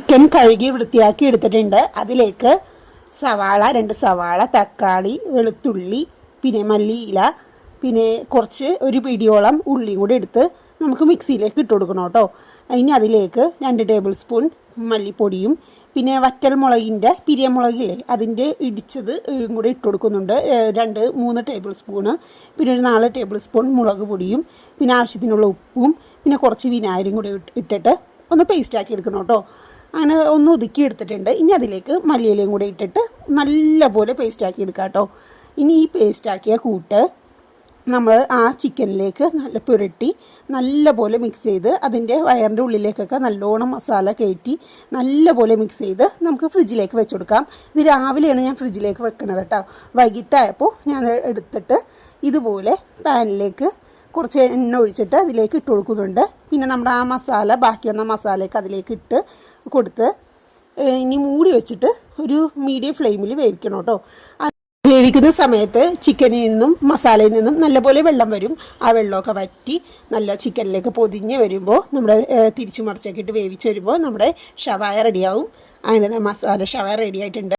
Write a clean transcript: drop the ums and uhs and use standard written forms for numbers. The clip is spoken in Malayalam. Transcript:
ചിക്കൻ കഴുകി വൃത്തിയാക്കി എടുത്തിട്ടുണ്ട്. അതിലേക്ക് സവാള, 2 സവാള, തക്കാളി, വെളുത്തുള്ളി, പിന്നെ മല്ലിയില, പിന്നെ ഒരു പിടിയോളം ഉള്ളിയും കൂടി എടുത്ത് നമുക്ക് മിക്സിയിലേക്ക് ഇട്ട് കൊടുക്കണം കേട്ടോ. ഇനി അതിലേക്ക് 2 ടേബിൾ സ്പൂൺ മല്ലിപ്പൊടിയും പിന്നെ വറ്റൽ മുളകിൻ്റെ പിരിയമുളകില്ലേ അതിൻ്റെ ഇടിച്ചത് കൂടി ഇട്ട് കൊടുക്കുന്നുണ്ട്. 2-3 ടേബിൾ സ്പൂണ്, പിന്നെ ഒരു 4 ടേബിൾ സ്പൂൺ മുളക് പൊടിയും, പിന്നെ ആവശ്യത്തിനുള്ള ഉപ്പും, പിന്നെ കുറച്ച് വിനാഗിരിയും കൂടി ഇട്ടിട്ട് ഒന്ന് പേസ്റ്റാക്കി എടുക്കണം കേട്ടോ. അങ്ങനെ ഒന്ന് ഒതുക്കി എടുത്തിട്ടുണ്ട്. ഇനി അതിലേക്ക് മല്ലിയിലയും കൂടി ഇട്ടിട്ട് നല്ലപോലെ പേസ്റ്റാക്കി എടുക്കാം കേട്ടോ. ഇനി ഈ പേസ്റ്റാക്കിയ കൂട്ട് നമ്മൾ ആ ചിക്കനിലേക്ക് നല്ല പുരട്ടി നല്ലപോലെ മിക്സ് ചെയ്ത് അതിൻ്റെ വയറിൻ്റെ ഉള്ളിലേക്കൊക്കെ നല്ലോണം മസാല കയറ്റി നല്ലപോലെ മിക്സ് ചെയ്ത് നമുക്ക് ഫ്രിഡ്ജിലേക്ക് വെച്ച് കൊടുക്കാം. ഇത് രാവിലെയാണ് ഞാൻ ഫ്രിഡ്ജിലേക്ക് വെക്കുന്നത് കേട്ടോ. വൈകിട്ടായപ്പോൾ ഞാൻ എടുത്തിട്ട് ഇതുപോലെ പാനിലേക്ക് കുറച്ച് എണ്ണ ഒഴിച്ചിട്ട് അതിലേക്ക് ഇട്ട് കൊടുക്കുന്നുണ്ട്. പിന്നെ നമ്മുടെ ആ മസാല ബാക്കി വന്ന മസാലയൊക്കെ അതിലേക്ക് ഇട്ട് കൊടുത്ത് ഇനി മൂടി വെച്ചിട്ട് ഒരു മീഡിയം ഫ്ലെയിമിൽ വേവിക്കണം കേട്ടോ. വേവിക്കുന്ന സമയത്ത് ചിക്കനിൽ നിന്നും മസാലയിൽ നിന്നും നല്ലപോലെ വെള്ളം വരും. ആ വെള്ളമൊക്കെ വറ്റി നല്ല ചിക്കനിലേക്ക് പൊതിഞ്ഞ് വരുമ്പോൾ നമ്മുടെ തിരിച്ചു മറിച്ചൊക്കെ ഇട്ട് വേവിച്ച് വരുമ്പോൾ നമ്മുടെ ഷവായ റെഡിയാവും. അങ്ങനെ മസാല ഷവായ റെഡി ആയിട്ടുണ്ട്.